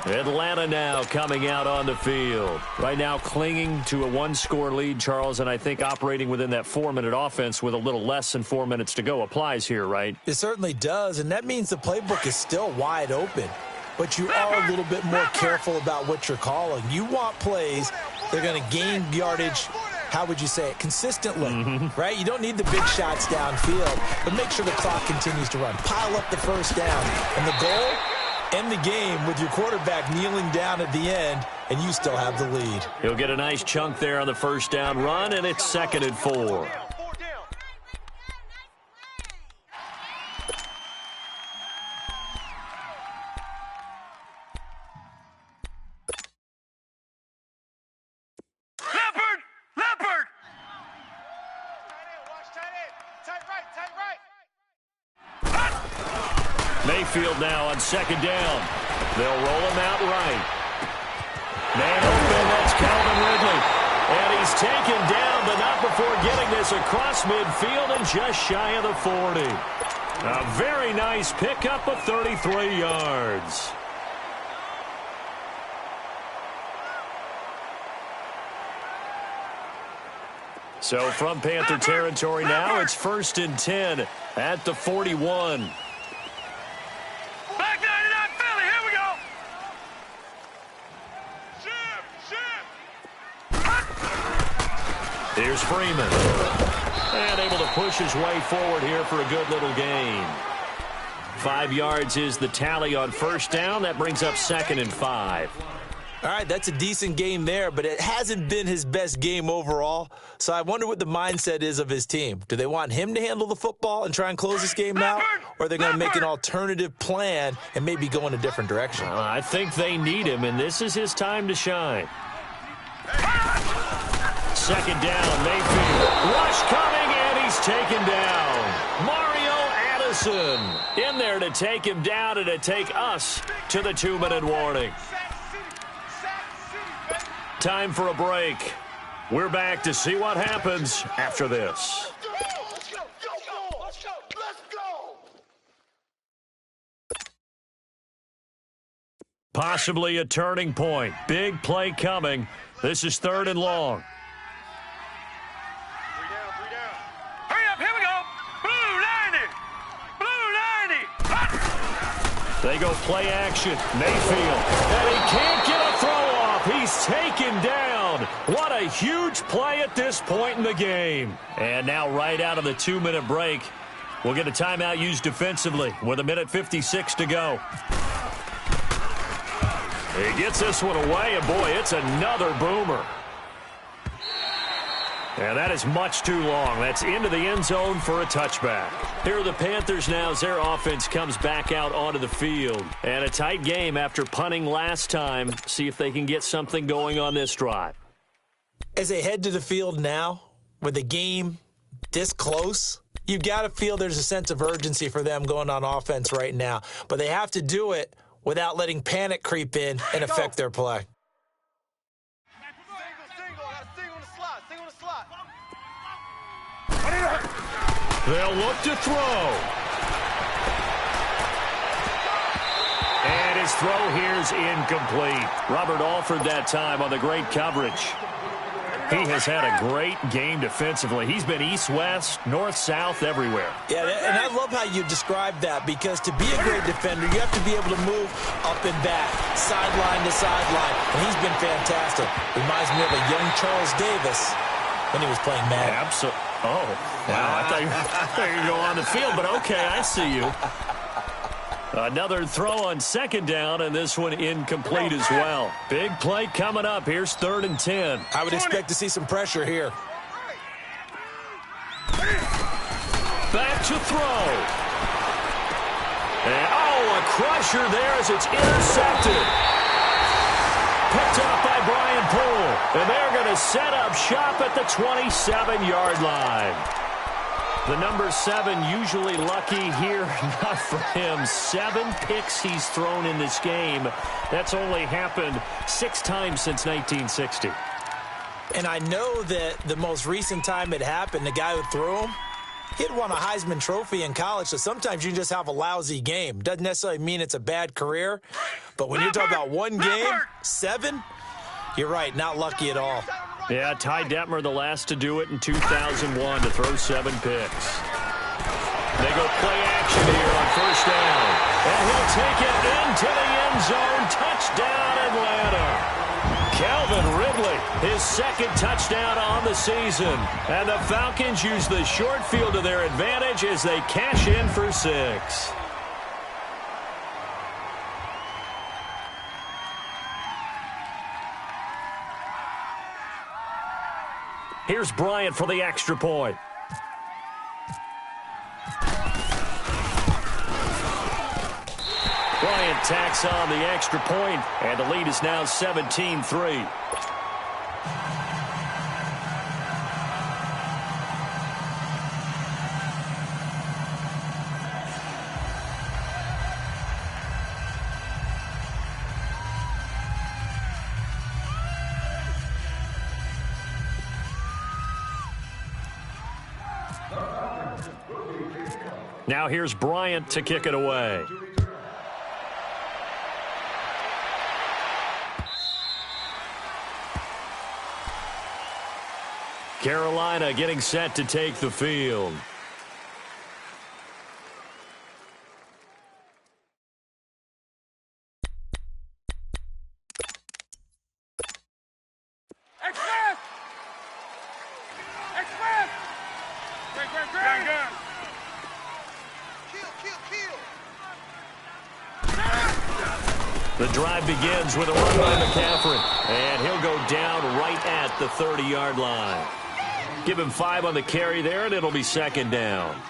S3: Atlanta now coming out on the field. Right now clinging to a 1-score lead, Charles, and I think operating within that 4-minute offense with a little less than 4 minutes to go applies here, right?
S5: It certainly does, and that means the playbook is still wide open. But you are a little bit more careful about what you're calling. You want plays that are going to gain yardage, how would you say it, consistently, right? You don't need the big shots downfield, but make sure the clock continues to run. Pile up the first down, and the goal, end the game with your quarterback kneeling down at the end, and you still have the lead.
S3: He'll get a nice chunk there on the first down run, and it's 2nd and 4.
S4: Leopard!
S3: Mayfield now on 2nd down. They'll roll him out right. Man open, that's Calvin Ridley. And he's taken down, but not before getting this across midfield and just shy of the 40. A very nice pickup of 33 yards. So from Panther territory now, it's 1st and 10 at the 41.
S4: Back 99 Philly, here we go.
S3: Here's Freeman. And able to push his way forward here for a good little gain. 5 yards is the tally on first down. That brings up 2nd and 5.
S5: All right, that's a decent game there, but it hasn't been his best game overall. So I wonder what the mindset is of his team. Do they want him to handle the football and try and close this game out? Or are they going to make an alternative plan and maybe go in a different direction?
S3: I think they need him, and this is his time to shine. second down. Mayfield. Rush coming, and he's taken down. Mario Addison in there to take him down and to take us to the 2-minute warning. Time for a break. We're back to see what happens after this. Possibly a turning point. Big play coming. This is 3rd and long.
S4: 3 down, 3 down. Hurry up, here we go. Blue 90.
S3: They go play action. Mayfield. And he can't get a throw off. He's taken down. What a huge play at this point in the game. And now right out of the 2-minute break, we'll get a timeout used defensively with 1:56 to go. He gets this one away, and boy, it's another boomer. And that is much too long. That's into the end zone for a touchback. Here are the Panthers now as their offense comes back out onto the field. And a tight game after punting last time. See if they can get something going on this drive.
S5: As they head to the field now, with the game this close, you've got to feel there's a sense of urgency for them going on offense right now. But they have to do it without letting panic creep in and affect their play.
S3: They'll look to throw. And his throw here's incomplete. Robert Alford that time on the great coverage. He has had a great game defensively. He's been east-west, north-south, everywhere. Yeah,
S5: and I love how you described that, because to be a great defender, you have to be able to move up and back, sideline to sideline, and he's been fantastic. Reminds me of a young Charles Davis when he was playing Madden.
S3: Absolutely. Oh, wow. I thought you were going to go on the field, but okay, I see you. Another throw on second down, and this one incomplete as well. Big play coming up. Here's 3rd and 10.
S5: I would expect to see some pressure here.
S3: Back to throw. And, a crusher there as it's intercepted. Picked up by Brian Poole. And they're going to set up shop at the 27-yard line. The number 7 usually lucky here, not for him. 7 picks he's thrown in this game. That's only happened 6 times since 1960.
S5: And I know that the most recent time it happened, the guy who threw him, he'd won a Heisman Trophy in college, so sometimes you just have a lousy game. Doesn't necessarily mean it's a bad career, but when you're talking about one game, 7, you're right, not lucky at all.
S3: Yeah, Ty Detmer, the last to do it in 2001, to throw 7 picks. They go play action here on 1st down. And he'll take it into the end zone. Touchdown, Atlanta. Calvin Ridley, his 2nd touchdown on the season. And the Falcons use the short field to their advantage as they cash in for 6. Here's Bryant for the extra point. Bryant tacks on the extra point, and the lead is now 17-3. Now here's Bryant to kick it away. Carolina getting set to take the field. The drive begins with a run by McCaffrey, and he'll go down right at the 30-yard line. Give him 5 on the carry there, and it'll be 2nd down.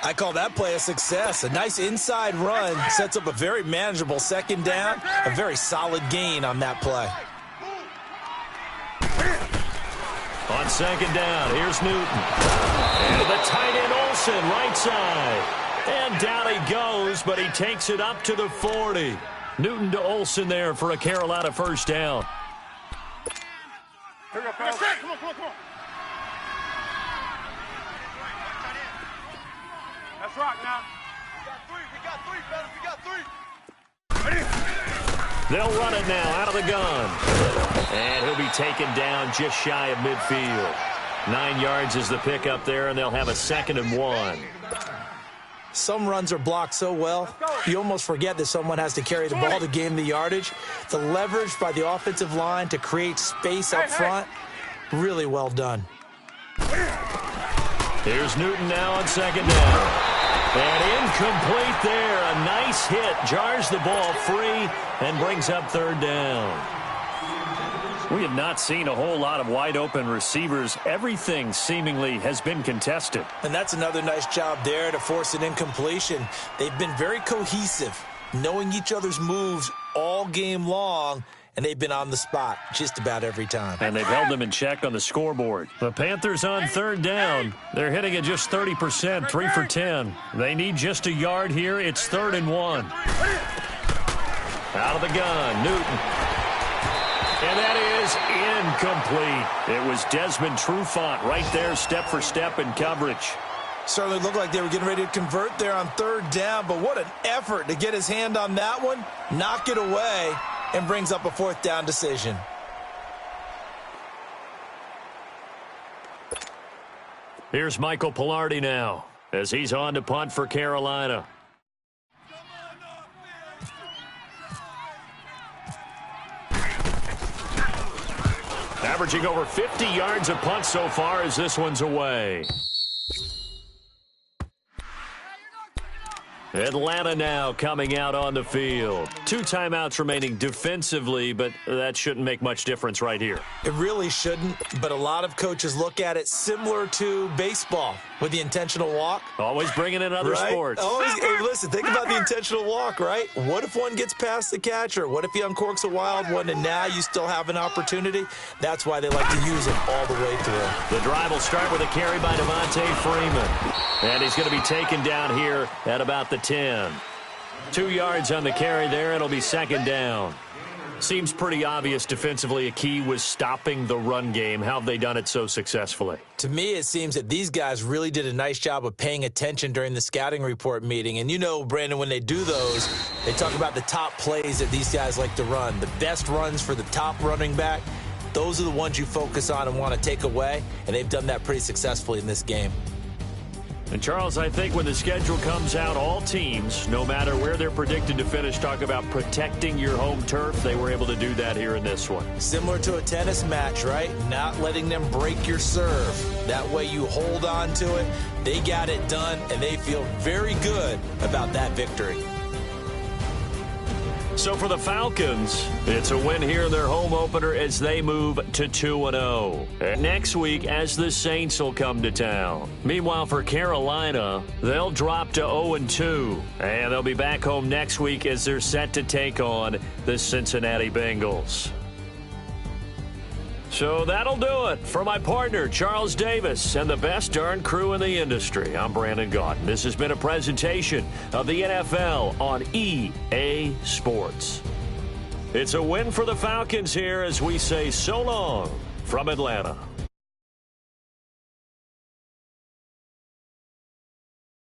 S5: I call that play a success. A nice inside run sets up a very manageable 2nd down, a very solid gain on that play.
S3: On second down, here's Newton. And the tight end Olsen, right side. And down he goes, but he takes it up to the 40. Newton to Olsen there for a Carolina first down.
S4: Here we go, fellas. Come on. Let's rock now. We got three, fellas. We got three.
S3: They'll run it now out of the gun. And he'll be taken down just shy of midfield. 9 yards is the pickup there, and they'll have a 2nd and 1.
S5: Some runs are blocked so well, you almost forget that someone has to carry the ball to gain the yardage. The leverage by the offensive line to create space up front, really well done.
S3: Here's Newton now on second down. And incomplete there. A nice hit. Jars the ball free and brings up 3rd down. We have not seen a whole lot of wide-open receivers. Everything seemingly has been contested.
S5: And that's another nice job there to force an incompletion. They've been very cohesive, knowing each other's moves all game long, and they've been on the spot just about every time.
S3: And they've held them in check on the scoreboard. The Panthers on 3rd down. They're hitting at just 30%, 3 for 10. They need just a yard here. It's 3rd and 1. Out of the gun, Newton. And that is incomplete. It was Desmond Trufant right there, step for step in coverage.
S5: Certainly looked like they were getting ready to convert there on 3rd down, but what an effort to get his hand on that one, knock it away, and brings up a 4th down decision.
S3: Here's Michael Pilardi now as he's on to punt for Carolina. Averaging over 50 yards a punt so far as this one's away. Atlanta now coming out on the field. 2 timeouts remaining defensively, but that shouldn't make much difference right here.
S5: It really shouldn't, but a lot of coaches look at it similar to baseball with the intentional walk.
S3: Always bringing in other sports.
S5: Always, hey, listen, think about the intentional walk, right? What if one gets past the catcher? What if he uncorks a wild one and now you still have an opportunity? That's why they like to use it all the way through.
S3: The drive will start with a carry by Devontae Freeman. And he's going to be taken down here at about the 10. 2 yards on the carry there. It'll be 2nd down. Seems pretty obvious defensively a key was stopping the run game. How have they done it so successfully?
S5: To me, it seems that these guys really did a nice job of paying attention during the scouting report meeting. And you know, Brandon, when they do those, they talk about the top plays that these guys like to run. The best runs for the top running back, those are the ones you focus on and want to take away. And they've done that pretty successfully in this game.
S3: And, Charles, I think when the schedule comes out, all teams, no matter where they're predicted to finish, talk about protecting your home turf. They were able to do that here in this one.
S5: Similar to a tennis match, right? Not letting them break your serve. That way you hold on to it. They got it done, and they feel very good about that victory.
S3: So for the Falcons, it's a win here in their home opener as they move to 2-0. Next week, as the Saints will come to town. Meanwhile, for Carolina, they'll drop to 0-2. And they'll be back home next week as they're set to take on the Cincinnati Bengals. So that'll do it for my partner, Charles Davis, and the best darn crew in the industry. I'm Brandon Gaudin. This has been a presentation of the NFL on EA Sports. It's a win for the Falcons here as we say so long from Atlanta.